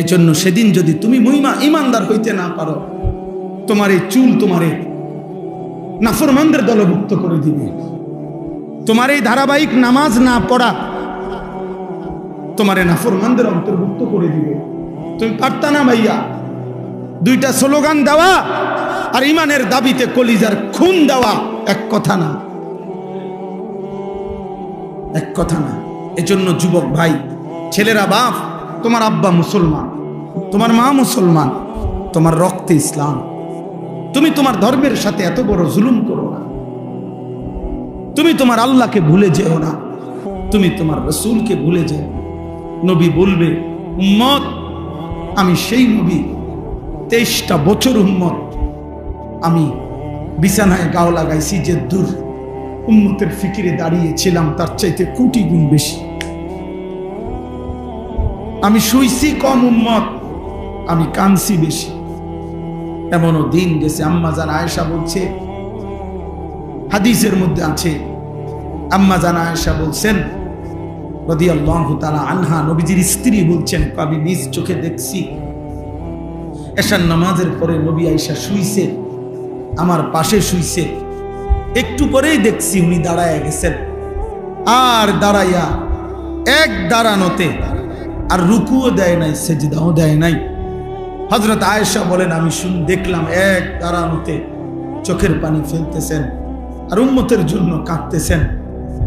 এজন্য সেদিন যদি তুমি ইমানদার হইতে না পারো, তোমার এই চুল তোমারে নাফরমানদের দলভুক্ত করে দিবে। তোমার এই ধারাবাহিক নামাজ না পড়া তোমারে নাফরমানদের অন্তর্ভুক্ত করে দিবে। তুমি পারতা না ভাইয়া দুইটা স্লোগান দেওয়া আর ইমানের দাবিতে কলিজার খুন দেওয়া এক কথা না, এক কথা না। এজন্য যুবক ভাই, ছেলেরা, বাপ, তোমার আব্বা মুসলমান, তোমার মা মুসলমান, তোমার রক্তে ইসলাম, তুমি তোমার ধর্মের সাথে এত বড় জুলুম করো না। তুমি তোমার আল্লাহকে ভুলে যেও না, তুমি তোমার রাসূলকে ভুলে যেও। নবী বলবে, উম্মত আমি সেই নবী, 23টা বছর উম্মত আমি বিছানায় গাও লাগাইছি, যে দূর উম্মতের ফিকিরে দাঁড়িয়েছিলাম তার চাইতে কোটি গুণ বেশি। আমি শুইছি কম উম্মত, আমি কাঁদছি বেশি। এমনও দিন গেছে, আম্মা জান আয়েশা বলছে, হাদিসের মধ্যে আছে, আম্মা জান আয়েশা বলছেন রাদিয়াল্লাহু তাআলা আনহা, নবীজির স্ত্রী বলছেন, আমি নিজ চোখে দেখছি এশার নামাজের পরে নবী আয়েশা শুইছে, আমার পাশে শুইছে। একটু পরেই দেখছি উনি দাঁড়ায় গেছেন, আর দাঁড়াইয়া এক দাঁড়ানোতে আর রুকুও দেয় নাই, সেজদাও দেয় নাই। হযরত আয়েশা বলেন, আমি দেখলাম এক দাঁড়ানোতে চোখের পানি ফেলতেছেন আর উম্মতের জন্য কাঁদতেছেন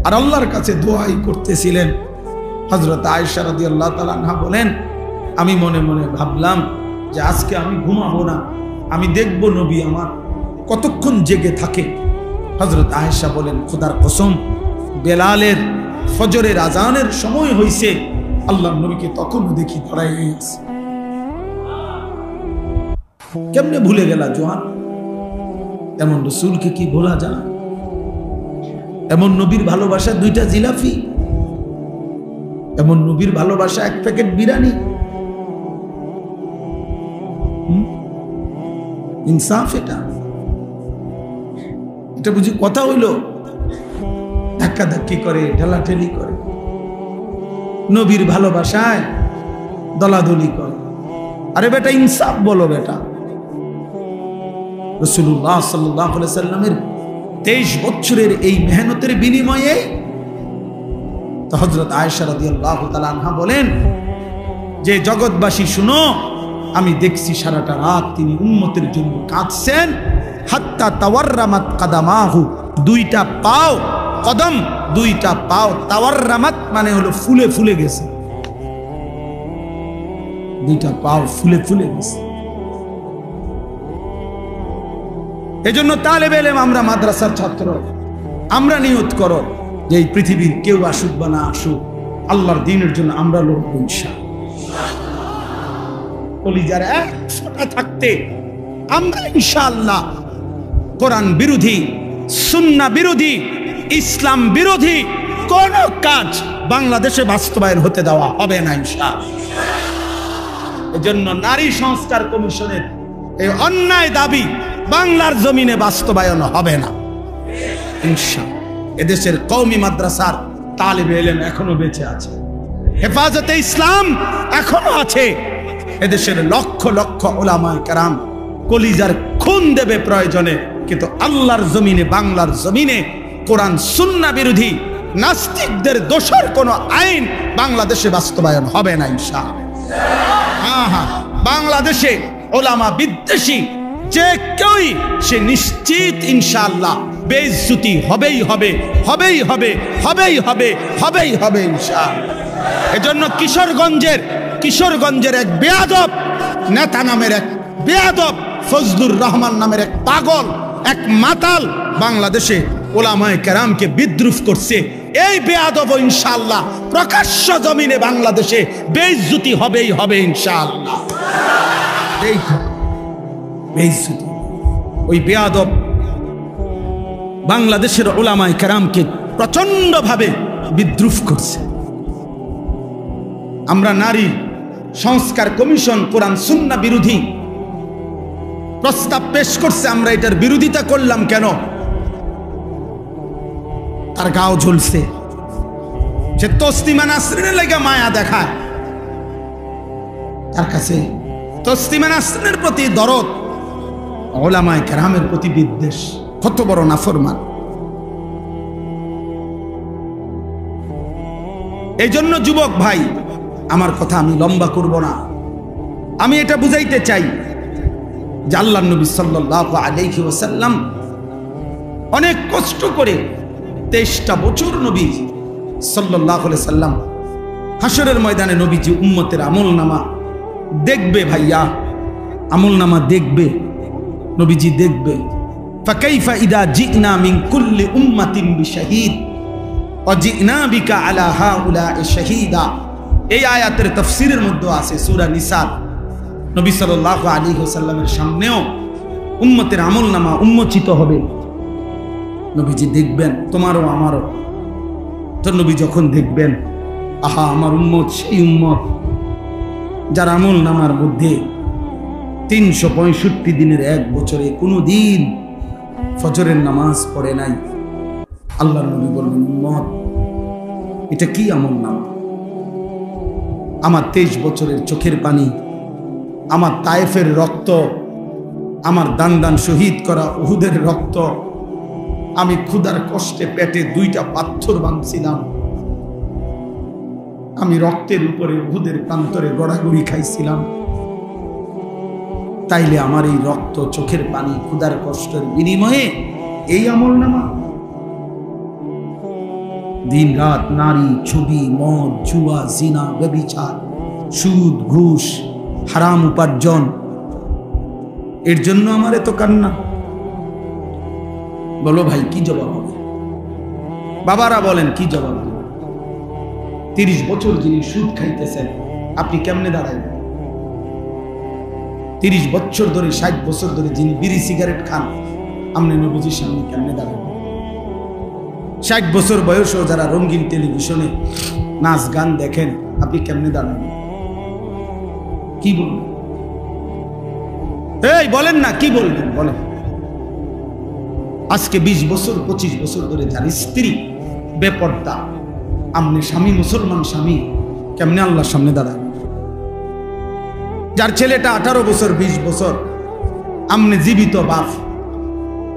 আর আল্লাহর কাছে দোয়াই করতেছিলেন। হযরত আয়েশা রাদিয়াল্লাহু তাআলা আনহা বলেন, আমি মনে মনে ভাবলাম যে আজকে আমি ঘুমাবো না, আমি দেখব নবী আমার কতক্ষণ জেগে থাকে। হযরত আয়েশা বলেন, খোদার কসম, বেলালের ফজরের আজানের সময় হইছে, আল্লাহর নবীকে তখনও দেখি দাঁড়ায় আছে। কেমনে ভুলে গেলা জোয়ান? এমন রাসূলকে কি ভোলা যায়? এমন নবীর ভালোবাসা 2টা জিলাপি, এমন নবীর ভালোবাসা 1 প্যাকেট বিরিয়ানি। ইনসাফ এটা? এটা বুঝি কথা হইল? ধাক্কাধাক্কি করে, ঠেলাঠেলি করে, নবীর ভালোবাসায় দলাদলি করে। আরে বেটা ইনসাফ বলো বেটা। রাসূলুল্লাহ সাল্লাল্লাহু আলাইহি সাল্লামের 23 বছরের এই মেহনতের বিনিময়ে তো হযরত আয়েশা রাদিয়াল্লাহু তাআলা আনহা বলেন যে, জগৎবাসী শুনো, আমি দেখছি সারাটা রাত তিনি উম্মতের জন্য কাঁদছেন। হাত্তা তাওয়াররামাত কাদামাহু, 2টা পাও, কদম 2টা পাও, তাওয়াররামাত মানে হলো ফুলে ফুলে গেছে, 2টা পাও ফুলে ফুলে গেছে। এজন্য তালেবে ইলম, আমরা মাদ্রাসার ছাত্র, আমরা নিয়ত করো যে এই পৃথিবীর কেউ আসুক বা না আসুক, আল্লাহর দ্বীনের জন্য আমরা লড়বো ইনশাআল্লাহ। কলিজার 100টা থাকতে আমরা ইনশাআল্লাহ কোরআন বিরোধী, সুন্নাহ বিরোধী, ইসলাম বিরোধী কোন কাজ বাংলাদেশে বাস্তবায়ন হতে দেওয়া হবে না ইনশাআল্লাহ। এজন্য নারী সংস্কার কমিশনের এই অন্যায় দাবি বাংলার জমিনে বাস্তবায়ন হবে না ইনশাআল্লাহ। এদেশের কওমি মাদ্রাসার তালিবে ইলম এখনো বেঁচে আছে, হেফাজতে ইসলাম এখনো আছে। এদেশের লক্ষ লক্ষ উলামায়ে কেরাম কলিজার খুন দেবে প্রয়োজনে, কিন্তু আল্লাহর জমিনে, বাংলার জমিনে কোরআন সুন্নাহ বিরোধী নাস্তিকদের দোষর কোন আইন বাংলাদেশে বাস্তবায়ন হবে না ইনশাআল্লাহ। বাংলাদেশে উলামা বিদ্বেষী যে কেউই সে নিশ্চিত ইনশাআল্লাহ বেইজ্জতি হবেই হবে, হবেই হবে, হবেই হবে, হবেই হবে ইনশাআল্লাহ। এজন্য কিশোরগঞ্জের এক বেয়াদব নেতা নামের এক বেয়াদব, ফজলুর রহমান নামের এক পাগল, এক মাতাল বাংলাদেশে উলামায়ে কেরামকে বিদ্রুপ করছে। এই বেয়াদব ইনশাআল্লাহ প্রকাশ্য জমিনে বাংলাদেশে বেইজ্জতি হবেই হবে ইনশাআল্লাহ। বেইজ্জতি, ওই বেয়াদব বাংলাদেশের উলামায়ে কেরামকে প্রচন্ড ভাবে বিদ্রুপ করছে। আমরা নারী সংস্কার কমিশন কোরআন সুন্নাহ বিরোধী প্রস্তাব পেশ করছে, আমরা এটার বিরোধিতা করলাম কেন? তার গাও ঝুলছে, সে তসলিমা নাসরিনের লাগা মায়া দেখায়, তার কাছে তসলিমা নাসরিনের প্রতি দরদ, উলামায়ে কেরামের প্রতি বিদ্বেষ। কত বড় নাফরমান! এই জন্য যুবক ভাই, আমার কথা আমি লম্বা করব না, আমি এটা বুঝাইতে চাই যে আল্লাহর নবী সাল্লাল্লাহু আলাইহি ওয়াসাল্লাম অনেক কষ্ট করে 23টা বছর নবী সাল্লাল্লাহু আলাইহি সাল্লাম হাসরের ময়দানে নবীজি উম্মতের আমলনামা দেখবে। ভাইয়া, আমলনামা দেখবে, নবীজি দেখবে। ফাকাইফা ইদা জিনা মিন কুল্লি উম্মাতিন বিশাহিদ ওয়া জিনা বিকা আলা হাউলা'i শাহীদা। এই আয়াতের তাফসীরের মধ্যে আছে সূরা নিসা। নবী সাল্লাল্লাহু আলাইহি ওয়াসাল্লামের সামনেও উম্মতের আমলনামা উন্মোচিত হবে, নবীজি দেখবেন, তোমারও আমারও। তো নবী যখন দেখবেন, আহা, আমার উম্মত সেই উম্মত যার আমলনামার মধ্যে 365 দিনের এক বছরে কোনো দিন ফজরের নামাজ পড়ে নাই। আল্লাহর নবী বললেন, উম্মত, এটা কি আমলনামা? আমার 23 বছরের চোখের পানি, আমার তায়েফের রক্ত, আমার দান দান শহীদ করা উহুদের রক্ত, আমি ক্ষুধার কষ্টে পেটে 2টা পাথর বাঁধছিলাম, আমি রক্তের উপরে উহুদের প্রান্তরে গড়াগড়ি খাইছিলাম, তাইলে আমার এই রক্ত, চোখের পানি, ক্ষুধার কষ্টের বিনিময়ে এই আমলনামা? দিন রাত নারী, ছবি, মদ, জুয়া, জিনা, ব্যভিচার, সুদ, ঘুষ, হারাম উপার্জন, এর জন্য আমার এত কান্না? বলো ভাই, কি জবাব হবে? বাবারা বলেন, কি জবাব হবে? 30 বছর যিনি সুদ খাইতেছেন, আপনি কেমনে দাঁড়াইবেন? 30 বছর ধরে, 60 বছর ধরে যিনি বিড়ি সিগারেট খান, আপনি নবীজির সামনে কেমনে দাঁড়াবেন? 60 বছর বয়সেও যারা রঙিন টেলিভিশনে নাচ গান দেখেন, আপনি কেমনে দাঁড়াবেন? কি বলবেন? এই বলেন না, কি বলবেন বলেন? আজকে 20 বছর 25 বছর ধরে যার স্ত্রী বেপর্দা, আপনি স্বামী, মুসলমান স্বামী, কেমনে আল্লাহর সামনে দাঁড়াবেন? যার ছেলেটা 18 বছর 20 বছর, আপনি জীবিত বাপ,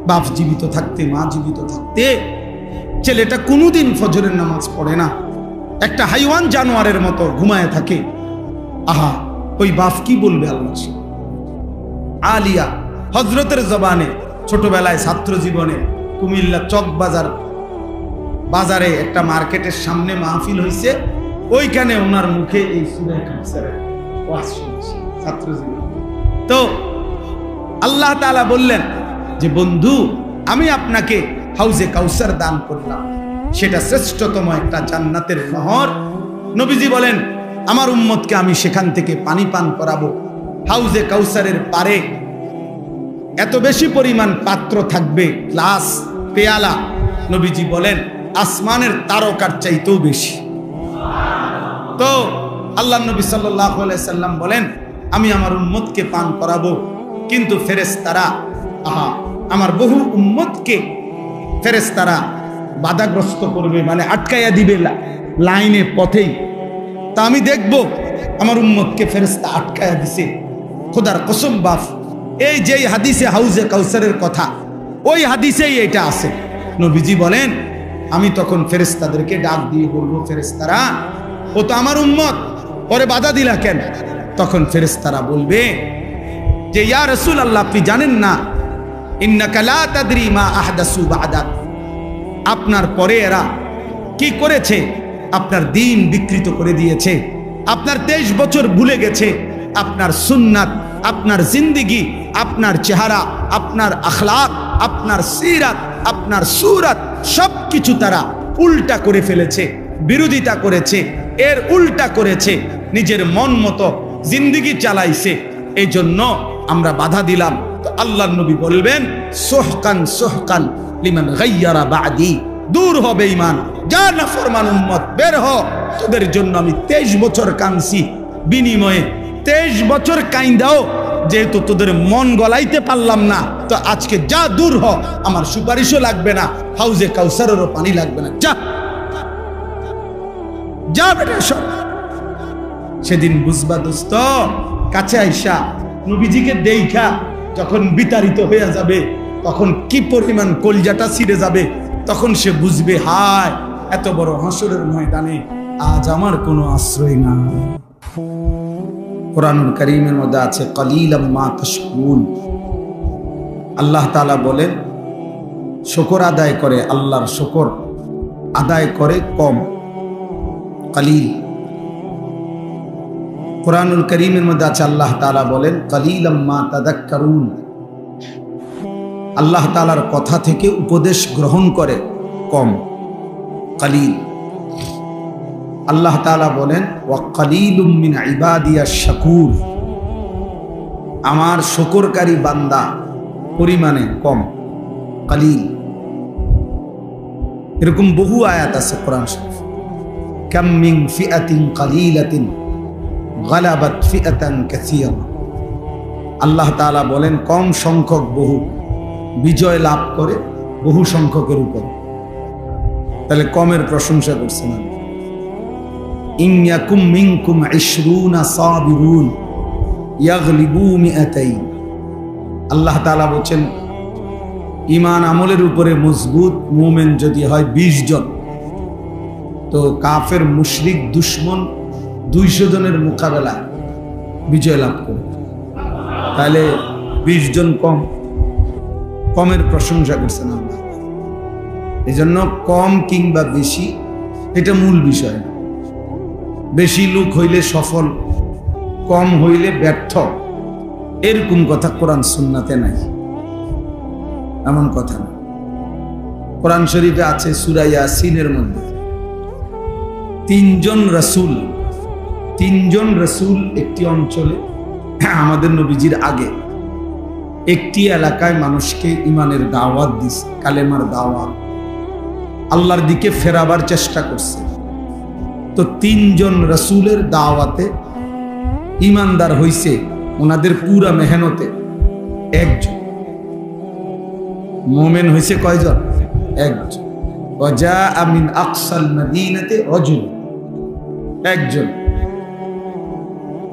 বাপ জীবিত থাকতে, মা জীবিত থাকতে ছেলেটা কোনোদিন ফজরের নামাজ পড়ে না, একটা হাইওয়ান জানোয়ারের মতো ঘুমায় থাকে। আহা, ওই বাপ কি বলবে আল্লাহ? আলিয়া হযরতের জবানে ছোটবেলায় ছাত্র জীবনে কুমিল্লা চক বাজারে একটা মার্কেটের সামনে মাহফিল হয়েছে, ওইখানে ওনার মুখে এই সূরা কাউসারের ওয়াজ শুনছি ছাত্র জীবনে। তো আল্লাহ তাআলা বললেন যে, বন্ধু, আমি আপনাকে হাউজে কাউসার দান করলাম, সেটা শ্রেষ্ঠতম একটা জান্নাতের নহর। নবীজি বলেন, আমার উম্মতকে আমি সেখান থেকে পানি পান করাবো। হাউজে কাউসারের পারে এত বেশি পরিমাণ পাত্র থাকবে, গ্লাস, পেয়ালা, নবীজি বলেন আসমানের তারকার চাইতেও বেশি। তো আল্লাহ নবী সাল্লাল্লাহু আলাইহি সাল্লাম বলেন, আমি আমার উম্মতকে পান করাবো, কিন্তু ফেরেশতারা, আহা, আমার বহু উম্মতকে ফেরেশতারা বাধাগ্রস্ত করবে, মানে আটকাইয়া দিবে লাইনে, পথেই। তা আমি দেখব আমার উম্মতকে ফেরেশতা আটকাইয়া দিছে। খোদার কসম বাপ, এই যে হাদিসে হাউজে কাউসারের কথা, ওই হাদিসেই এটা আছে। নবীজি বলেন, আমি তখন ফেরেশতাদেরকে ডাক দিয়ে বলবো, ফেরেশতারা, ও তো আমার উম্মত, ওরে বাধা দিলা কেন? তখন ফেরেশতারা বলবে যে, ইয়া রাসূলুল্লাহ, আপনি জানেন না, ইন্নাকা লা তাদরি মা আহদাসু বা'দাক, আপনার পরে এরা কি করেছে? আপনার দিন বিকৃত করে দিয়েছে, আপনার 23 বছর ভুলে গেছে, আপনার সুন্নাত, আপনার জিন্দেগি, আপনার চেহারা, আপনার আখলাক, আপনার সিরাত, আপনার সুরাত, সবকিছু তারা উল্টা করে ফেলেছে, বিরোধিতা করেছে, এর উল্টা করেছে, নিজের মন মতো জিন্দেগি চালাইছে। এই জন্য আমরা বাধা দিলাম। তো আল্লাহর নবী বলবেন, সুহকান সুহকান লিমান গায়্যারা বা'দি, দূর হবে ঈমান, যা নাফরমান উম্মত, বের হ, তোদের জন্য আমি 23 বছর কাঁদছি, বিনিময়ে 23 বছর কাইন্দাও যেহেতু তোদের মন গলাইতে পারলাম না, তো আজকে যা, দূর হ, আমার সুপারিশও লাগবে না, হাউজে কাউসারেরও পানি লাগবে না, যা যা বেটা, সব সেদিন বুঝবা দোস্ত, কাছে আইসা নবীজিকে দেইখা যখন বিতাড়িত হয়ে যাবে, তখন কি পরিমাণ কলজাটা ছিঁড়ে যাবে, তখন সে বুঝবে হায় এত বড় হাসরের ময়দানে আজ আমার কোনো আশ্রয় না। কোরআনুল কারীমের মধ্যে আছে কালিলাম মা তাশকুরুন। আল্লাহ তাআলা বলেন শুকর আদায় করে, আল্লাহর শুকর আদায় করে কম, কালিল। কোরআনুল কারীমের মধ্যে আছে আল্লাহ তাআলা বলেন কালিলাম মা তাযাক্কারুন। আল্লাহ তাআলার কথা থেকে উপদেশ গ্রহণ করে কম, কালিল। আল্লাহ তাআলা বলেন ওয়া কালিলুম মিন ইবাদিয়াশ শাকুর। আমার শুকরকারী বান্দা পরিমাণে কম, কালিল। এরকম বহু আয়াত আছে কোরআন শরীফ। কাম মিন ফিআতিন কালিলাতিন গালাবাত ফিআতান কাসীরা। আল্লাহ তাআলা বলেন কম সংখ্যক বহু বিজয় লাভ করে বহু সংখ্যকের উপর। তাহলে কমের প্রশংসা করছেন না। ইন ইয়াকুম মিনকুম 20 সাবিরুন ইয়াগলিবু মিআতাইন। আল্লাহ তাআলা বলেন ঈমান আমলের উপরে মজবুত মুমিন যদি হয় 20 জন, তো কাফের মুশরিক দুশমন 200 জনের মোকাবেলা বিজয় লাভ করে। তাহলে 20 জন কম, কমের প্রশংসা করছেন আল্লাহ। এজন্য কম কিংবা বেশি এটা মূল বিষয় না। বেশি লোক হইলে সফল, কম হইলে ব্যর্থ, এরকম কথা কোরআন সুন্নাতে নাই, এমন কথা না। কোরআন শরীফে আছে সূরা ইয়াসিনের মধ্যে 3 জন রাসূল একটি অঞ্চলে, আমাদের নবীজির আগে একটি এলাকায় মানুষকে ইমানের দাওয়াত দিছে, কালেমার দাওয়াত, আল্লাহর দিকে ফেরাবার চেষ্টা করছে। তো 3 জন রাসূলের দাওয়াতে ইমানদার হইছে ওনাদের পুরা মেহনতে একজন। মুমিন হইছে কয়জন? একজন। ওয়াজা মিন আকসাল মদিনাতে রাজুল, একজন।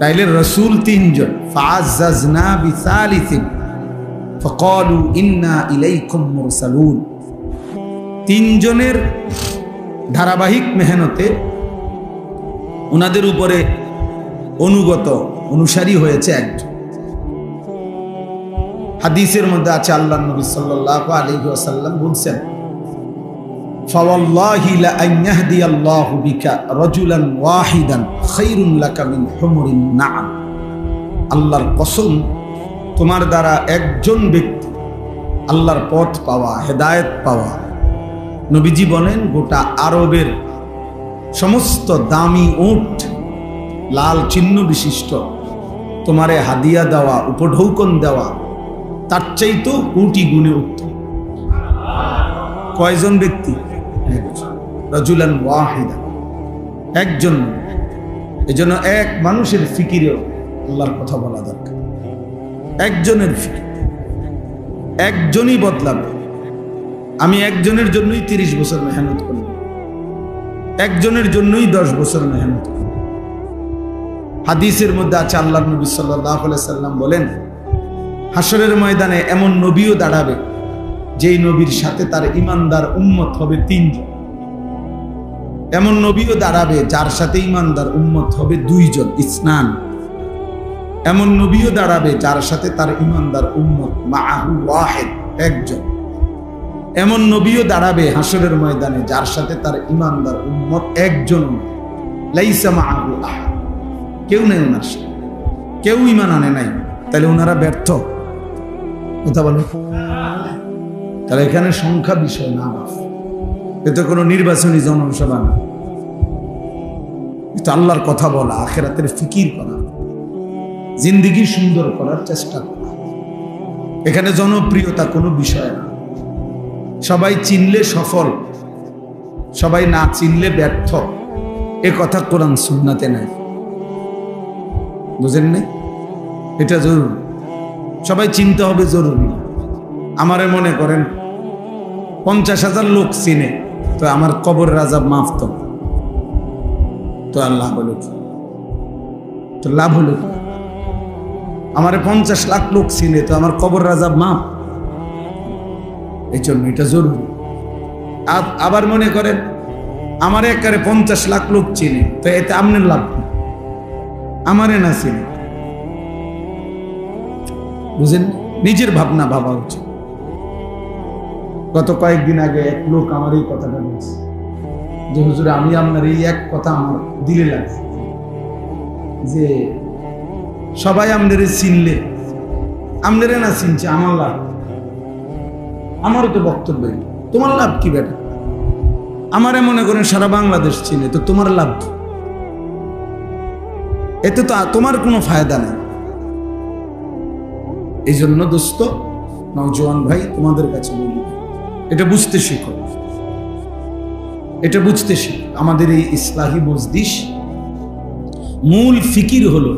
তাইলে রাসূল 3 জন। ফাআযাযনা বিসালিসিন ফাকালু ইন্না ইলাইকুম মুরসালুন। 3 জনের ধারাবাহিক মেহনতে ওনাদের উপরে অনুগত অনুসারী হয়েছে একজন। হাদিসের মধ্যে আছে আল্লাহর নবী সাল্লাল্লাহু আলাইহি ওয়াসাল্লাম বলেছেন ফাওয়াল্লাহি লা আন ইয়াহদিয়াল্লাহু বিকা রাজুলান ওয়াহিদান খায়রুন লাকা মিন হুমুরিন নাআম। আল্লাহর কসম, তোমার দ্বারা একজন ব্যক্তি আল্লাহর পথ পাওয়া, হেদায়েত পাওয়া, নবীজি বলেন গোটা আরবের সমস্ত দামি উট লাল চিহ্ন বিশিষ্ট তোমারে হাদিয়া দেওয়া, উপঢৌকন দেওয়া, তার চাইতেও কোটি গুণে উত্তম। কয়জন ব্যক্তি? রাজুলান ওয়াহিদা, একজন। এজন্য এক মানুষের ফিকিরেও আল্লাহর কথা বলা দরকার। একজনের ফিকির, একজনই বদলাবে। আমি একজনের জন্যই 30 বছর মেহনত করলাম, একজনের জন্যই 10 বছর মেহনত করলাম। হাদিসের মধ্যে আছে আল্লাহর নবী সাল্লাল্লাহু আলাইহি সাল্লাম বলেন হাসরের ময়দানে এমন নবীও দাঁড়াবে যেই নবীর সাথে তার ঈমানদার উম্মত হবে 3 জন। এমন নবীও দাঁড়াবে যার সাথে ঈমানদার উম্মত হবে 2 জন, ইসনান। এমন নবীও দাঁড়াবে যার সাথে তার ঈমানদার উম্মত মাআহু ওয়াহিদ, একজন। এমন নবীও দাঁড়াবে হাসরের ময়দানে যার সাথে তার ঈমানদার উম্মত একজন, লাইসা মাআহু আহাদ, কেউ নেই ওনার সাথে, কেউ ঈমান আনে নাই। তাহলে ওনারা ব্যর্থ, কথা বলেন। তাহলে এখানে সংখ্যা বিষয় না, এতে কোনো নির্বাচনী জনসভা না, এটা আল্লাহর কথা বলা, আখিরাতের ফিকির করা, জিন্দেগি সুন্দর করার চেষ্টা করা। এখানে জনপ্রিয়তা কোনো বিষয় না। সবাই চিনলে সফল, সবাই না চিনলে ব্যর্থ, এ কথা কোরআন সুন্নাতে নাই। বুঝেন নাই? এটা জরুরি, সবাই চিনতে হবে, জরুরি। আমারে মনে করেন 50,000 লোক চিনে, তো আমার কবরের আযাব মাফ তো আল্লাহ বলে তো লাভ হলো কি? আমার 50 লাখ লোক চিনে, তো আমার কবর রাজাব মাপ। এই জন্য এটা জরুরি। আবার মনে করেন আমার একারে 50 লাখ লোক চিনে, তো এতে আপনার লাভ কি? আমারে না চিনে, বুঝেন? নিজের ভাবনা ভাবা উচিত। গত কয়েকদিন আগে এক লোক আমার এই কথাটা বলছে যে হুজুর, আমি আপনার এই এক কথা আমার দিলে লাগছে যে সবাই আপনারে চিনলে, আপনারে না চিনছে, আমার লাভ। আমারও তো বক্তব্য, তোমার লাভ কি বেটা? আমারে মনে করেন সারা বাংলাদেশ চিনে, তো তোমার লাভ কি? এতে তো তোমার কোনো ফায়দা নেই। এই জন্য দোস্ত, নওজোয়ান ভাই, তোমাদের কাছে বলি, এটা বুঝতে শিখো, এটা বুঝতে শিখো। আমাদের এই ইসলাহি মজলিস মূল ফিকির হলো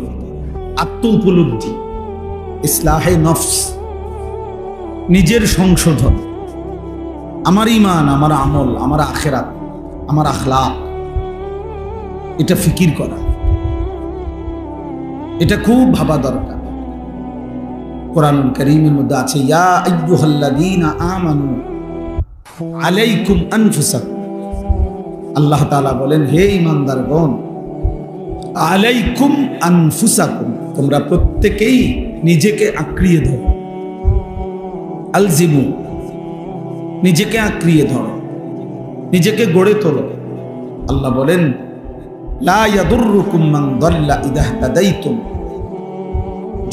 আত্ম উপলব্ধি, ইসলাহে নফস, নিজের সংশোধন, আমার ঈমান, আমার আমল, আমার আখিরাত, আমার আখলাক, এটা ফিকির করা, এটা খুব ভাবা দরকার। কোরআনুল কারীমের মধ্যে আছে, ইয়া আইয়ুহাল্লাযীনা আমানু আলাইকুম আনফুসাকুম। আল্লাহ তাআলা বলেন, হে ঈমানদারগণ, আলাইকুম আনফুসাকুম, তোমরা প্রত্যেকেই নিজেকে আঁকড়িয়ে ধরো। আলজিমু, নিজেকে আঁকড়িয়ে ধরো, নিজেকে গড়ে তোলো। আল্লাহ বলেন, লা ইয়াদুররুকুম মান দাল্লা ইযা ইহতাদাইতুম,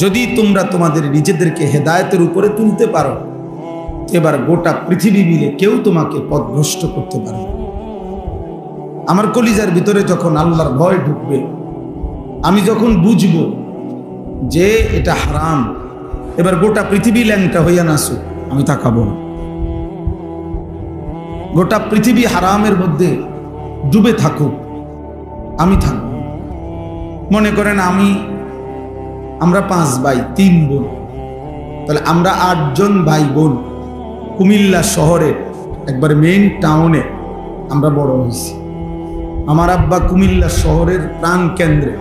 যদি তোমরা তোমাদের নিজেদেরকে হেদায়েতের উপরে তুলতে পারো, এবার গোটা পৃথিবী মিলে কেউ তোমাকে পথভ্রষ্ট করতে পারবে। আমার কলিজার ভিতরে যখন আল্লাহর ভয় ঢুকবে, আমি যখন বুঝবো যে এটা হারাম, এবার গোটা পৃথিবী ল্যাংটা হইয়া নাচুক, আমি তাকাবো না। গোটা পৃথিবী হারামের মধ্যে ডুবে থাকুক, আমি থাকব। মনে করেন আমরা 5 ভাই 3 বোন, তাহলে আমরা 8 জন ভাই বোন কুমিল্লা শহরে একবার মেইন টাউনে আমরা বড় হয়েছি। আমার আব্বা কুমিল্লা শহরের প্রাণ কেন্দ্রে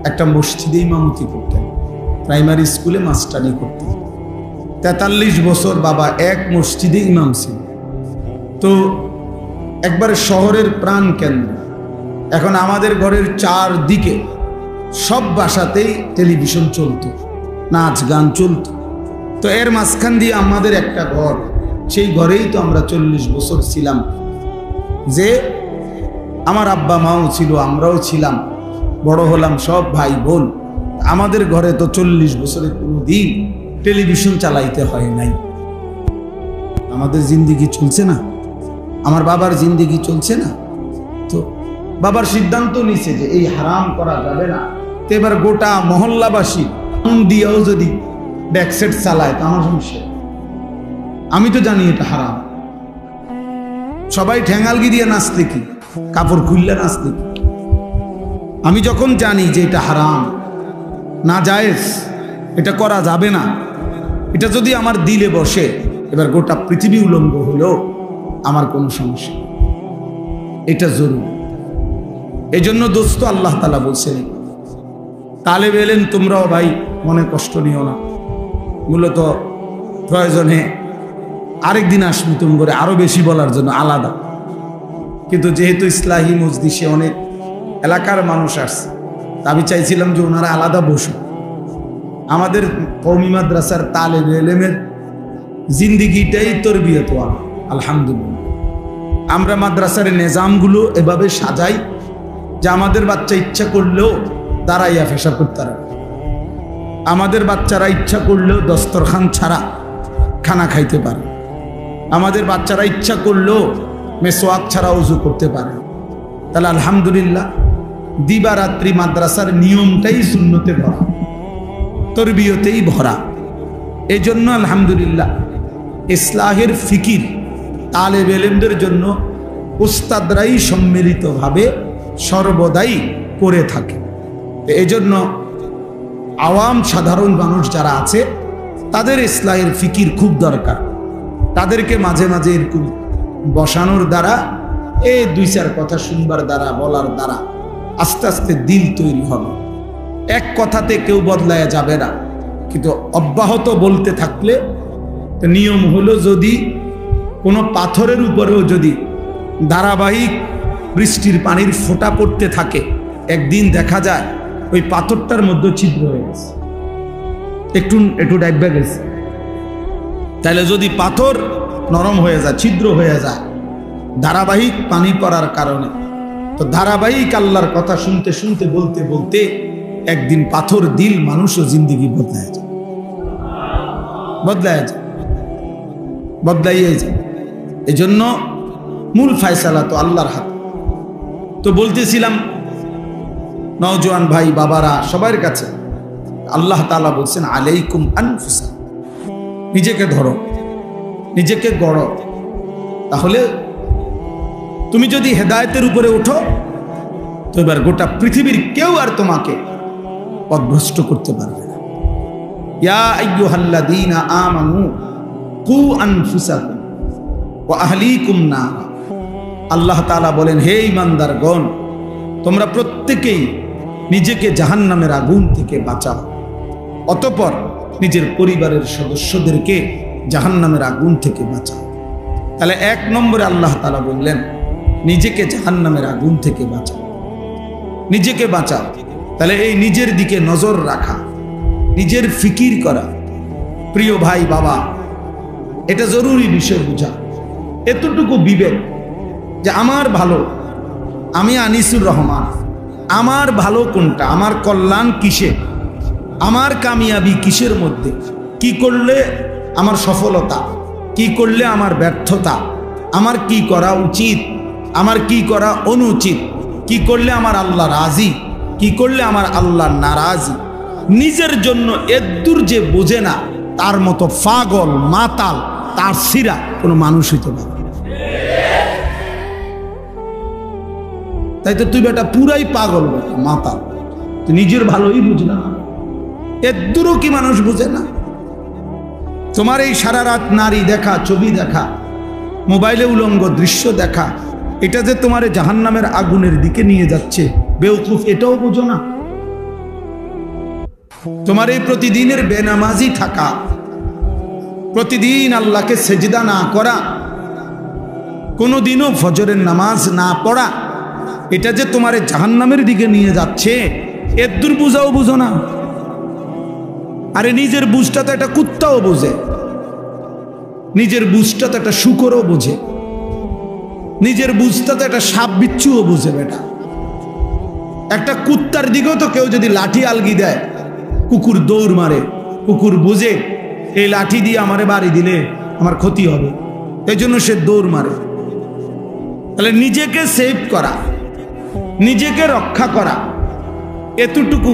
একটা মসজিদে ইমামতি করতেন, প্রাইমারি স্কুলে মাস্টারি করতেন। 43 বছর বাবা এক মসজিদে ইমাম ছিল। তো একবারে শহরের প্রাণ কেন্দ্র। এখন আমাদের ঘরের 4 দিকে সব বাসাতেই টেলিভিশন চলতো, নাচ গান চলতো। তো এর মাঝখান দিয়ে আমাদের একটা ঘর, সেই ঘরেই তো আমরা 40 বছর ছিলাম। যে আমার আব্বা মাও ছিল, আমরাও ছিলাম, বড় হলাম সব ভাই বোন। আমাদের ঘরে তো 40 বছরে কোনো দিন টেলিভিশন চালাইতে হয় নাই। আমাদের জিন্দিগি চলছে না, আমার বাবার জিন্দিগি চলছে না। তো বাবার সিদ্ধান্ত নিছে যে এই হারাম করা যাবে না। তো এবার গোটা মহল্লাবাসী দিয়েও যদি ব্যাকসেট চালায় তো আমার সমস্যা। আমি তো জানি এটা হারাম। সবাই ঠ্যাঙ্গালগি দিয়ে নাচতে, কি কাপড় খুললে নাচতে কি। আমি যখন জানি যে এটা হারাম, না জায়েজ, এটা করা যাবে না, এটা যদি আমার দিলে বসে, এবার গোটা পৃথিবী উলঙ্গ হলেও আমার কোনো সমস্যা, এটা জরুরি। এই জন্য দোস্ত, আল্লাহ তাআলা বলছেন, তালেব এলেন তোমরাও ভাই মনে কষ্ট নিও না। মূলত প্রয়োজনে আরেকদিন আসবো তুমি করে আরো বেশি বলার জন্য আলাদা। কিন্তু যেহেতু ইসলাহি মজলিসে অনেক এলাকার মানুষ আসছে, তা আমি চাইছিলাম যে ওনারা আলাদা বসুন। আমাদের কওমি মাদ্রাসার তালেব এলেমের জিন্দিগিটাই তরবিয়ত, আলহামদুলিল্লাহ। আমরা মাদ্রাসার নিজামগুলো এভাবে সাজাই যে আমাদের বাচ্চা ইচ্ছা করলেও দাঁড়াইয়া পেশাব করতে পারে, আমাদের বাচ্চারা ইচ্ছা করলেও দস্তরখান ছাড়া খানা খাইতে পারে, আমাদের বাচ্চারা ইচ্ছা করলেও মেসওয়াক ছাড়া ওযু করতে পারে। তাহলে আলহামদুলিল্লাহ, দিবারাত্রি মাদ্রাসার নিয়মটাই সুন্নতে ভরা, তরবিয়তেই ভরা। এই জন্য আলহামদুলিল্লাহ ইসলাহের ফিকির তালেব এলেমদের জন্য উস্তাদরাই সম্মিলিতভাবে সর্বদাই করে থাকে। এই জন্য আওয়াম সাধারণ মানুষ যারা আছে তাদের ইসলাহের ফিকির খুব দরকার। তাদেরকে মাঝে মাঝে এরকম বসানোর দ্বারা, এই 2-4 কথা শুনবার দ্বারা, বলার দ্বারা আস্তে আস্তে দিল তৈরি হবে। এক কথাতে কেউ বদলায়া যাবে না, কিন্তু অব্যাহত বলতে থাকলে নিয়ম হলো যদি কোনো পাথরের উপরেও যদি ধারাবাহিক বৃষ্টির পানির ফোঁটা পড়তে থাকে, একদিন দেখা যায় ওই পাথরটার মধ্যে ছিদ্র হয়ে গেছে, একটু একটু ডাইবা গেছে। তাহলে যদি পাথর নরম হয়ে যায়, ছিদ্র হয়ে যায় ধারাবাহিক পানি পড়ার কারণে, তো ধারাবাহিক আল্লাহর কথা শুনতে শুনতে বলতে বলতে একদিন পাথর দিল মানুষ ও জিন্দিগি বদলায় যায়, বদলাইয়ে যায়। এই জন্য মূল ফায়সালা তো আল্লাহর হাতে। তো বলতেছিলাম নওজোয়ান ভাই বাবারা সবার কাছে আল্লাহ তাআলা বলছেন আলাইকুম আনফুসাকুম, নিজেকে ধরো, নিজেকে গড়ো। তাহলে তুমি যদি হেদায়েতের উপরে ওঠো তো এবার গোটা পৃথিবীর কেউ আর তোমাকে পথভ্রষ্ট করতে পারবে না। ইয়া আইয়ুহাল্লাযীনা আমানু কু আনফুসাকুম ওয়া আহলিকুম নার। আল্লাহ তাআলা বলেন, হে ঈমানদারগণ, তোমরা প্রত্যেকেই নিজেকে জাহান্নামের আগুন থেকে বাঁচাও, অতঃপর নিজের পরিবারের সদস্যদেরকে জাহান্নামের আগুন থেকে বাঁচাও। তাহলে এক নম্বরে আল্লাহ তাআলা বললেন নিজেকে জাহান্নামের আগুন থেকে বাঁচাও, নিজেকে বাঁচাও। তাহলে এই নিজের দিকে নজর রাখা, নিজের ফিকির করা, প্রিয় ভাই বাবা, এটা জরুরি বিষয় বুঝা। এতটুকু বিবেক যে আমার ভালো, আমি আনিসুর রহমান, আমার ভালো কোনটা, আমার কল্যাণ কিসে, আমার কামিয়াবি কিসের মধ্যে, কি করলে আমার সফলতা, কি করলে আমার ব্যর্থতা, আমার কি করা উচিত, আমার কি করা অনুচিত, কি করলে আমার আল্লাহ রাজি, কি করলে আমার আল্লাহ নারাজি। নিজের জন্য এদ্দুর যে বোঝে না তার মতো পাগল মাতাল তার সিরা কোনো মানুষ হইতে পারে। তাই তো তুই বেটা পুরাই পাগল বেটা, মাতাল, তুই নিজের ভালোই বুঝ না, এদ্দুরও কি মানুষ বুঝে না? তোমার এই সারা রাত নারী দেখা, ছবি দেখা, মোবাইলে উলঙ্গ দৃশ্য দেখা, এটা যে তোমার জাহান্নামের আগুনের দিকে নিয়ে যাচ্ছে, বেওকুফ এটাও বোঝো না? তোমার এই প্রতিদিনের বেনামাজি থাকা, প্রতিদিন আল্লাহকে সেজদা না করা, কোনোদিনও ফজরের নামাজ না পড়া, এটা যে তোমার জাহান্নামের দিকে নিয়ে যাচ্ছে, এদ্দুর বুঝাও বুঝো না? আরে নিজের বুঝটা তো একটা কুত্তাও বোঝে, নিজের বুঝটা তো একটা শুকরও বোঝে, নিজের বুঝটা তো একটা সাপ বিচ্ছুও বুঝে বেটা। একটা কুত্তার দিকেও তো কেউ যদি লাঠি আলগি দেয়, কুকুর দৌড় মারে, কুকুর বুঝে এই লাঠি দিয়ে আমারে বাড়ি দিলে আমার ক্ষতি হবে, এই জন্য সে দৌড় মারে। তাহলে নিজেকে সেভ করা, নিজেকে রক্ষা করা, এতটুকু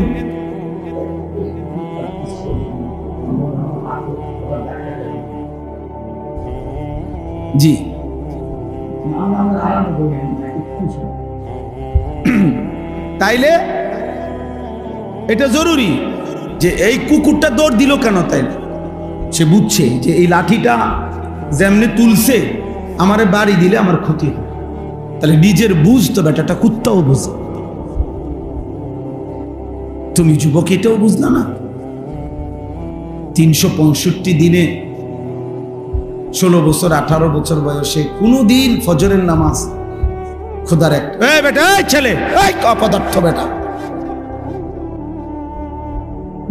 জি তাইলে এটা জরুরি যে এই কুকুরটা দৌড় দিল কেন, তাই সে বুঝছে যে এই লাঠিটা যেমনি তুলছে আমারে বাড়ি দিলে আমার ক্ষতি হবে। তাহলে নিজের বুঝ তো বেটাটা কুত্তাও বুঝে, তুমি যুবক এটাও বুঝলা না? 365 দিনে 16 বছর 18 বছর বয়সে কোনদিন ফজরের নামাজ খোদার এক বেটা, ছেলে অপদার্থ বেটা,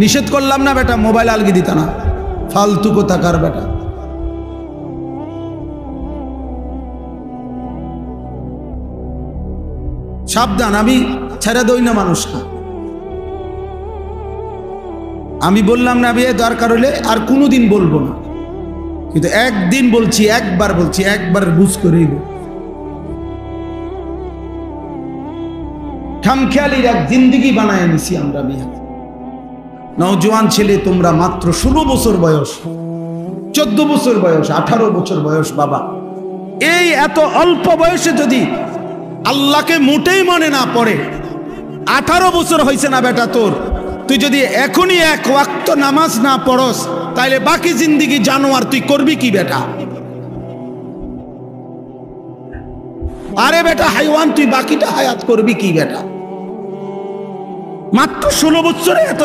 নিষেধ করলাম না বেটা মোবাইল আলগি দিতা না, ফালতু কোথাকার বেটা। সাবধান, আমি ছেড়ে দই না মানুষ না, আমি বললাম না বিয়ে দরকার হলে আর কোনোদিন বলবো না, কিন্তু একদিন বলছি, একবার বলছি, একবার বুঝ করেই খামখেয়ালির এক জিন্দিগি বানায় নিছি আমরা। বিয়ে নওজোয়ান ছেলে তোমরা, মাত্র 16 বছর বয়স, 14 বছর বয়স, 18 বছর বয়স, বাবা এই এত অল্প বয়সে যদি আল্লাহকে মোটেই মনে না পড়ে, 18 বছর হয়েছে না বেটা তোর, তুই যদি এখনই এক ওয়াক্ত নামাজ না পড়স তাইলে বাকি জিন্দিগি জানোয়ার তুই করবি কি বেটা? আরে বেটা হাইওয়ান, তুই বাকিটা হায়াত করবি কি বেটা? মাত্র 16 বছরে এত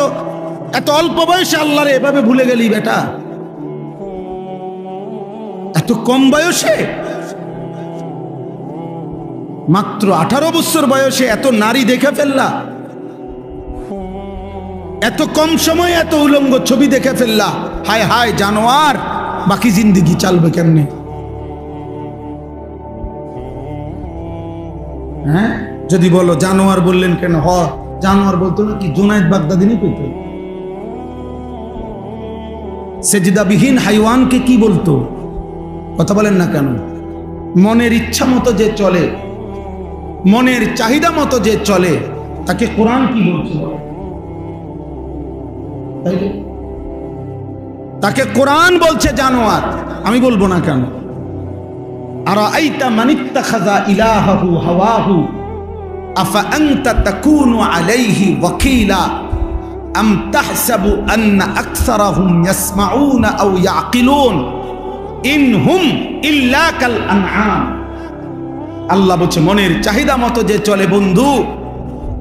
এত অল্প বয়সে আল্লাহরে এভাবে ভুলে গেলি বেটা, এত কম বয়সে, মাত্র 18 বছর বয়সে এত নারী দেখে ফেললা, এত কম সময়ে এত উলঙ্গ ছবি দেখে ফেললা। হায় হায় জানোয়ার, বাকি জিন্দেগি চলবে কেমনে? হ্যাঁ, যদি বলো জানোয়ার বললেন কেন, জানোয়ার বলতো না কি জুনায়েদ বাগদাদি পেত? সেজদাবিহীন হাইওয়ানকে কি বলতো? কথা বলেন না কেন? মনের ইচ্ছা মতো যে চলে, মনের চাহিদা মতো যে চলে, তাকে কোরআন কি বলছে? তাকে কোরআন বলছে জানোয়ার, আমি বলবো না কেন? আর আইতা মানিত্তাখাযা ইলাহাহু হাওয়াহু আফা আনতা তাকুনু আলাইহি ওয়াকিলা আম তাহসাবু আন্না আকসারাহুম ইয়াসমাউনা আও ইয়াকিলুন ইনহুম ইল্লা কাল আনআম। আল্লাহ বলছে মনের চাহিদা মতো যে চলে বন্ধু,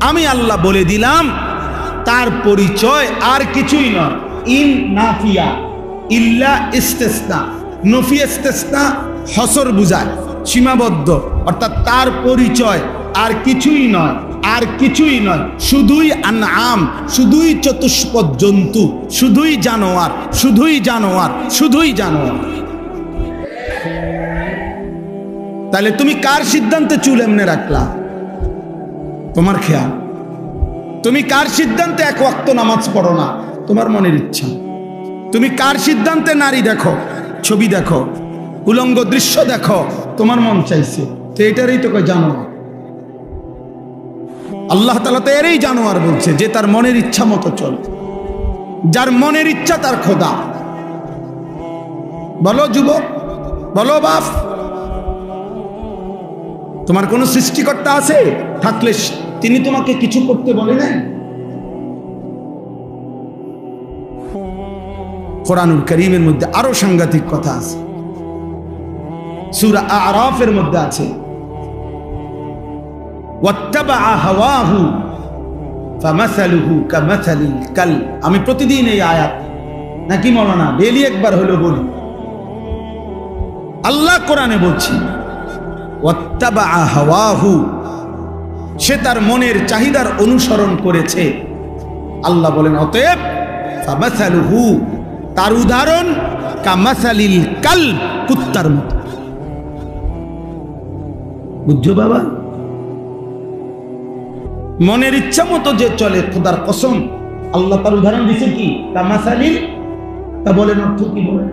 আমি আল্লাহ বলে দিলাম তার পরিচয় আর কিছুই নয়। ইন নাফিয়া, ইল্লা ইস্তিসনা, নফি ইস্তিসনা হসর বুঝায়, সীমাবদ্ধ, অর্থাৎ তার পরিচয় আর কিছুই নয়, আর কিছুই নয়, শুধুই আনআম, শুধুই চতুষ্পদ জন্তু, শুধুই জানোয়ার, শুধুই জানোয়ার, শুধুই জানোয়ার। তাহলে তুমি কার সিদ্ধান্তে চুল এমনে রাখলা? তোমার খেয়াল। তুমি কার সিদ্ধান্তে এক ওয়াক্ত নামাজ পড়ো না? তোমার মনের ইচ্ছা। তুমি কার সিদ্ধান্তে নারী দেখো, ছবি দেখো, উলঙ্গ দৃশ্য দেখো? তোমার মন চাইছে। তো এটারই তো কয় জানোয়ার। আল্লাহ তাআলা তো এরই জানোয়ার বলছে, যে তার মনের ইচ্ছা মতো চলে, যার মনের ইচ্ছা তার খোদা। বলো যুবক, বলো বাপ, তোমার কোন সৃষ্টিকর্তা আছে? থাকলে তিনি তোমাকে কিছু করতে বলে নাই? কোরআনুল কারীমের মধ্যে আরো সাংঘাতিক কথা আছে। সূরা আরাফের মধ্যে আছে ওয়াত্তাবা হাওয়াহু ফামাসালুহু কামাসালিল কালব। আমি প্রতিদিন এই আয়াত নাকি মাওলানা ডেইলি একবার হলো বলি। আল্লাহ কোরআনে বলছি ওয়াত্তাবা হাওয়াহু, সে তার মনের চাহিদার অনুসরণ করেছে। আল্লাহ বলেন অতএব ফামাসালুহু, তার উদাহরণ কামাসালিল কালব, কুত্তার মতো। বুঝছো বাবা? মনের ইচ্ছা মতো যে চলে, খোদার কসম আল্লাহ তার উদাহরণ দিচ্ছে কি কামাসালিল। তা বলেন অর্থ কি? বলেন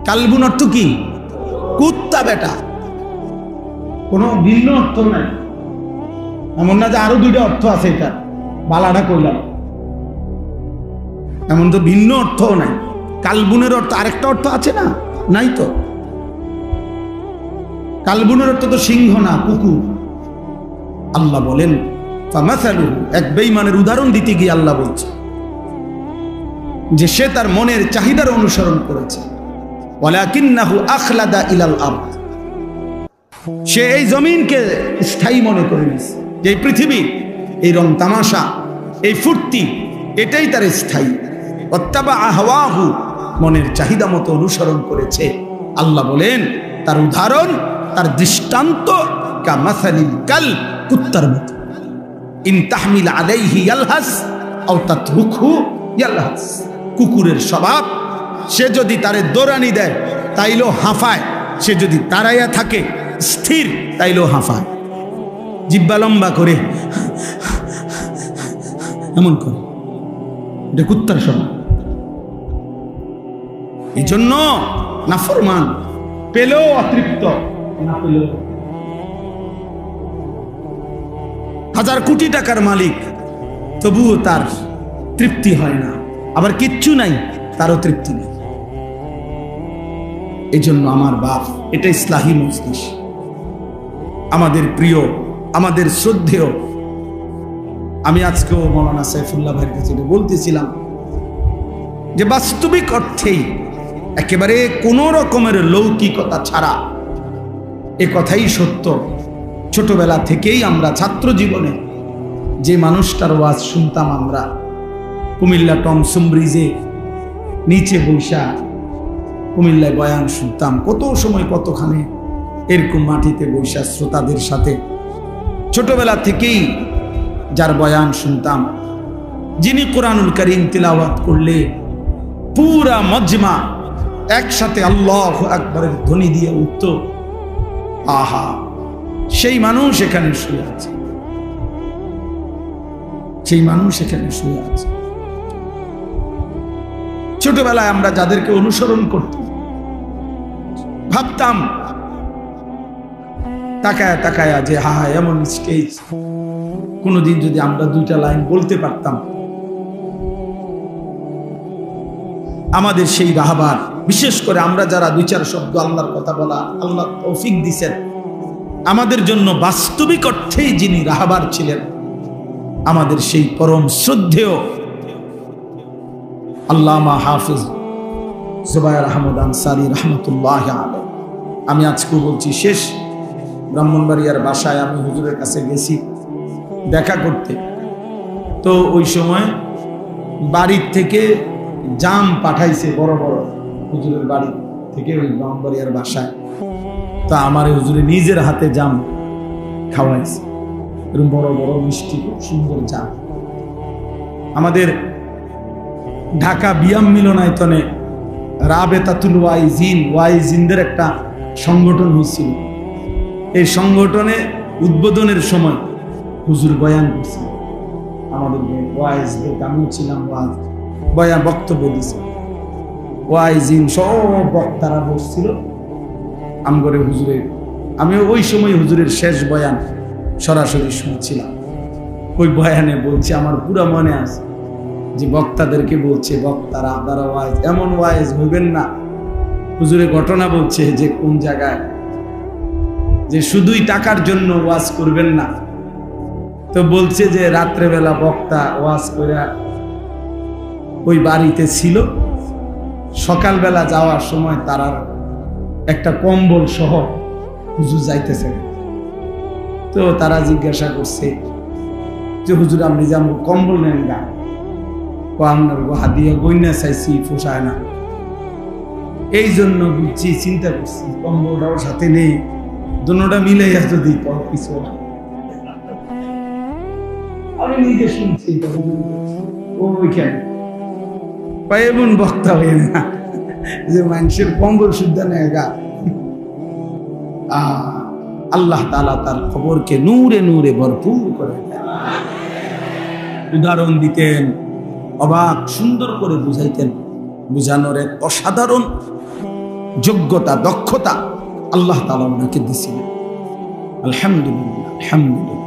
কালবুন অর্থ কি? কুত্তা বেটা, কোনো ভিন্ন অর্থ নাই। এমন না যে আরো দুইটা অর্থ আছে, এটা বালাটা কইলাম, এমন তো ভিন্ন অর্থও নাই। কালবুনের অর্থ আরেকটা অর্থ আছে না? নাই তো। কালবুনের অর্থ তো সিংহ না, কুকুর। আল্লাহ বলেন ফামাসালুহু, এক বেঈমানের উদাহরণ দিতে গিয়ে আল্লাহ বলছে যে সে তার মনের চাহিদার অনুসরণ করেছে। ওয়ালাকিন্নাহু আখলাদা ইলাল আরদ, সে এই জমিনকে স্থায়ী মনে করে নিয়েছে, যে এই পৃথিবী, এই রং তামাশা, এই ফুর্তি, এটাই তার স্থায়ী। ওয়াত্তাবা হাওয়াহু, মনের চাহিদা মতো অনুসরণ করেছে। আল্লাহ বলেন তার উদাহরণ, তার দৃষ্টান্ত কামাসালিল কালব, কুত্তার মতো। ইন তাহমিল আলাইহি ইয়ালহাস আও তাতরুকহু ইয়ালহাস, কুকুরের স্বভাব। সে যদি তারে দৌড়ানি দেয় তাইলেও হাঁফায়, সে যদি দাঁড়াইয়া থাকে স্থির তাইলেও হাঁফায়, জিহ্বা লম্বা করে এমন করে। এটা কুত্তার স্বভাব। এই জন্য নাফরমান পেলেও অতৃপ্ত, না পেলেও। হাজার কোটি টাকার মালিক, তবুও তার তৃপ্তি হয় না। আবার কিচ্ছু নাই, তারও তৃপ্তি নেই। এই জন্য আমার বাপ, এটা ইসলাহী মজলিস, আমাদের প্রিয়, আমাদের শ্রদ্ধেয়। আমি আজকেও মৌলানা সাইফুল্লাহ ভাইয়ের কাছে বলতেছিলাম যে বাস্তবিক অর্থেই একেবারে কোনো রকমের লৌকিকতা ছাড়া, এ কথাই সত্য, ছোটবেলা থেকেই আমরা ছাত্র জীবনে যে মানুষটার ওয়াজ শুনতাম আমরা কুমিল্লা টমসম ব্রিজে নিচে বৈশা কুমিল্লায় বয়ান শুনতাম, কত সময় কতখানে এরকম মাটিতে বৈশা শ্রোতাদের সাথে ছোটবেলা থেকেই যার বয়ান শুনতাম, যিনি কোরআনুল কারীম তিলাওয়াত করলে পুরা মজমা একসাথে আল্লাহু আকবারের ধ্বনি দিয়ে উঠত, আহা, সেই মানুষ এখানে শুয়ে আছে, সেই মানুষ এখানে শুয়ে আছে। ছোটবেলায় আমরা যাদেরকে অনুসরণ করতাম, ভাবতাম তাকায়া তাকায়া যে হা এমন স্টেজ, কোনদিন যদি আমরা দুইটা লাইন বলতে পারতাম, আমাদের সেই রাহবার, বিশেষ করে আমরা যারা দুই চার শব্দ আল্লাহর কথা বলা আল্লাহ তৌফিক দিয়েছেন, আমাদের জন্য বাস্তবিক অর্থেই যিনি রাহবার ছিলেন, আমাদের সেই পরম শ্রদ্ধেয় আল্লামা হাফিজ জুবায়ের আহমদ আনসারী রাহমাতুল্লাহি আলাইহি। আমি আজকে বলছি, শেষ ব্রাহ্মণবাড়িয়ার বাসায় আমি হুজুরের কাছে গেছি দেখা করতে, তো ওই সময় বাড়ির থেকে জাম পাঠাইছে বড় বড়, হুজুরের বাড়ি থেকে ওই ব্রাহ্মণবাড়িয়ার বাসায়, তা আমার হুজুরে নিজের হাতে জাম খাওয়াইছে, এরকম বড় বড় মিষ্টি সুন্দর জাম। আমাদের ঢাকা বিয়াম মিলনায়তনে রাবেতাতুল ওয়াইজিনদের একটা সংগঠন হয়েছিল, এই সংগঠনে উদ্বোধনের সময় হুজুর বয়ান করছিল, আমাদের ওয়াইজদের, আমিও ছিলাম, বয়ান বক্তব্য দিছে, ওয়াইজিন সব বক্তারা বসছিল আমগরে হুজুরের, আমি ওই সময় হুজুরের শেষ বয়ান সরাসরি শুনছিলাম। ওই বয়ানে বলছে, আমার পুরা মনে আছে যে বক্তাদেরকে বলছে, বক্তারা আপনারা ওয়াইজ, এমন ওয়াইজ হইবেন না। হুজুরের ঘটনা বলছে যে কোন জায়গায়, যে শুধুই টাকার জন্য ওয়াজ করবেন না, তো বলছে যে রাত্রেবেলা বক্তা ওয়াজ করে ওই বাড়িতে ছিল, সকালবেলা যাওয়ার সময় তারা একটা কম্বল সহ হুজুর যাইতেছে, তো তারা জিজ্ঞাসা করছে যে হুজুর আপনি যেমন কম্বল নেন গা, আপনার হাদিয়া গইনা চাইছি, পোষায় না, এই জন্য বুঝছি, চিন্তা করছি কম্বলটাও সাথে নেই, দুটোটা মিলাইয়া যদি কিছু, আমি নিজে শুনছি ওইখানে এমন বক্তা হয়ে না যে মানুষের কম্বল শুদ্ধ নেয় গা। আল্লাহ তাআলা তার খবরকে নূরে নূরে ভরপুর করে দেন। উদাহরণ দিতেন, অবাক সুন্দর করে বুঝাইতেন, বুঝানোর এক অসাধারণ যোগ্যতা, দক্ষতা আল্লাহ তাআলা ওনাকে দিয়েছিলেন। আলহামদুলিল্লাহ, আলহামদুলিল্লাহ।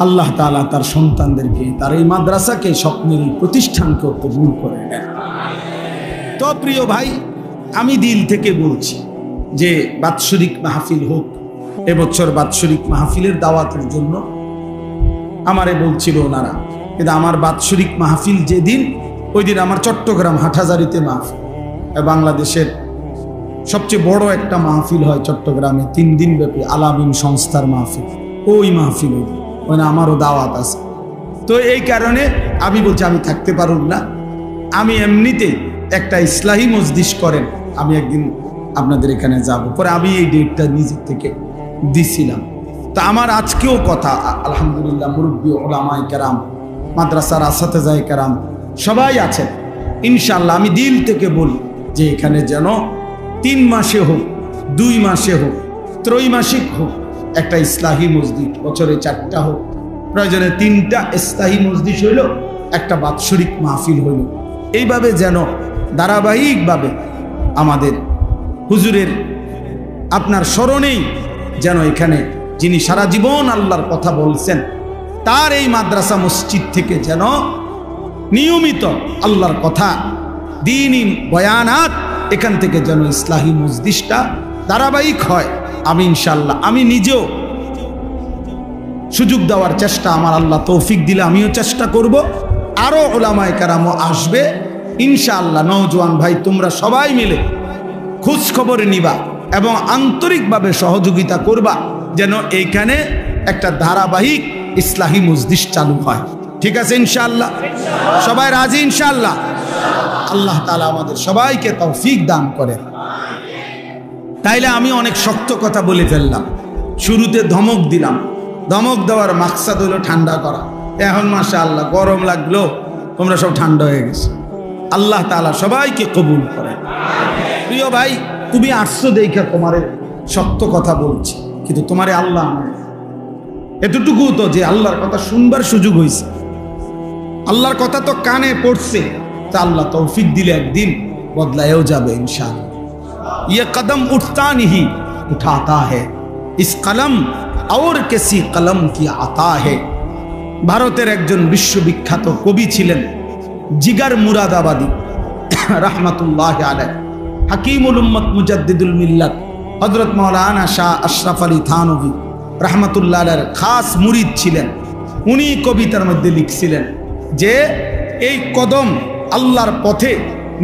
আল্লাহ তাআলা তার সন্তানদেরকে, তার এই মাদ্রাসাকে, স্বপ্নের এই প্রতিষ্ঠানকে কবুল করে নেন। তো প্রিয় ভাই, আমি দিল থেকে বলছি যে বাৎসরিক মাহফিল হোক, এবছর বাৎসরিক মাহফিলের দাওয়াতের জন্য আমারে বলছিল ওনারা, কিন্তু আমার বাৎসরিক মাহফিল যেদিন, ওই দিন আমার চট্টগ্রাম হাটহাজারীতে মাহফিল, বাংলাদেশের সবচেয়ে বড় একটা মাহফিল হয় চট্টগ্রামে, 3 দিন ব্যাপী আলামিন সংস্থার মাহফিল, ওই মাহফিল ওই না, আমারও দাওয়াত আছে। তো এই কারণে আমি বলছি আমি থাকতে পারব না, আমি এমনিতে একটা ইসলাহি মজলিস করেন, আমি একদিন আপনাদের এখানে যাব। পরে আমি এই ডেটটা নিজের থেকে দিছিলাম। তা আমার আজকেও কথা, আলহামদুলিল্লাহ, মুরব্বী ওলামায়ে কেরাম, মাদ্রাসার আসাতেজায়ে কেরাম সবাই আছেন, ইনশাআল্লাহ আমি দিল থেকে বলি যে এখানে যেন 3 মাসে হোক, 2 মাসে হোক, ত্রৈমাসিক হোক, একটা ইসলাহি মসজিদ, বছরে 4টা হোক, প্রয়োজনে 3টা ইসলাহি মসজিদ হইল, একটা বাৎসরিক মাহফিল হইল, এইভাবে যেন ধারাবাহিকভাবে আমাদের হুজুরের আপনার স্মরণেই যেন এখানে যিনি সারা জীবন আল্লাহর কথা বলছেন, তার এই মাদ্রাসা মসজিদ থেকে যেন নিয়মিত আল্লাহর কথা, দ্বীনি বয়ানাত, এখান থেকে যেন ইসলাহি মজলিসটা ধারাবাহিক হয়। আমি ইনশাআল্লাহ, আমি নিজেও সুযোগ দেওয়ার চেষ্টা, আমার আল্লাহ তৌফিক দিলে আমিও চেষ্টা করব, আরো উলামায়ে কেরামও আসবে ইনশাআল্লাহ। নওজোয়ান ভাই, তোমরা সবাই মিলে খোঁজ খবর নিবা এবং আন্তরিকভাবে সহযোগিতা করবা, যেন এইখানে একটা ধারাবাহিক ইসলাহি মজলিস চালু হয়। ঠিক আছে ইনশাআল্লাহ? সবাই রাজি ইনশাআল্লাহ? আল্লাহ তাআলা আমাদের সবাইকে তৌফিক দান করেন। তাইলে আমি অনেক শক্ত কথা বলে ফেললাম, শুরুতে ধমক দিলাম। ধমক দেওয়ার মাকসাদ হলো ঠান্ডা করা। এখন মাশাআল্লাহ গরম লাগলো, তোমরা সব ঠান্ডা হয়ে গেছে। আল্লাহ তাআলা সবাইকে কবুল করেন। প্রিয় ভাই, তুমি আসছো দেখে তোমারে শক্ত কথা বলছি, কিন্তু তোমারে আল্লাহ এতটুকু তো যে আল্লাহর কথা শুনবার সুযোগ হয়েছে, আল্লাহর কথা তো কানে পড়ছে, তা আল্লাহ তৌফিক দিলে একদিন বদলায়ও যাবে ইনশাআল্লাহ। ये कदम उठता नहीं उठाता है, इस कलम और किसी कलम की आता है। ভারতের একজন বিশ্ববিখ্যাত কবি ছিলেন জিগার মুরাদাবাদী রাহমাতুল্লাহি আলাইহি, হাকিমুল উম্মত মুজাদ্দিদুল মিল্লাত হযরত মাওলানা শাহ আশরাফ আলী থানভী রাহমাতুল্লাহ আলাইহির খাস মুরিদ ছিলেন। উনি কবিতার মধ্যে লিখছিলেন যে এই কদম আল্লাহর পথে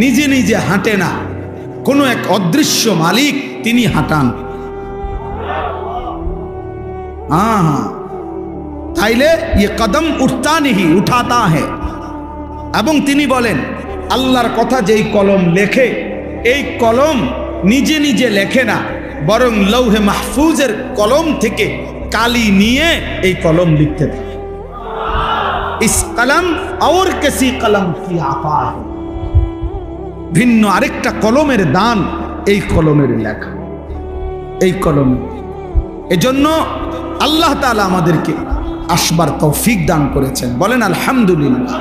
নিজে নিজে হাঁটে না, কোনো এক অদৃশ্য মালিক তিনি হাঁটান। তাইলে ये कदम उठता नहीं उठाता है। এবং তিনি বলেন আল্লাহর কথা যেই কলম লেখে, এই কলম নিজে নিজে লেখে না, বরং লৌহে মাহফুজের কলম থেকে কালি নিয়ে এই কলম লিখতে থাকে। ইস কলম और किसी कलम की आता है। ভিন্ন আরেকটা কলমের দান এই কলমের লেখা, এই কলম। এজন্য আল্লাহ তাআলা আমাদেরকে আসবার তৌফিক দান করেছেন। বলেন আলহামদুলিল্লাহ।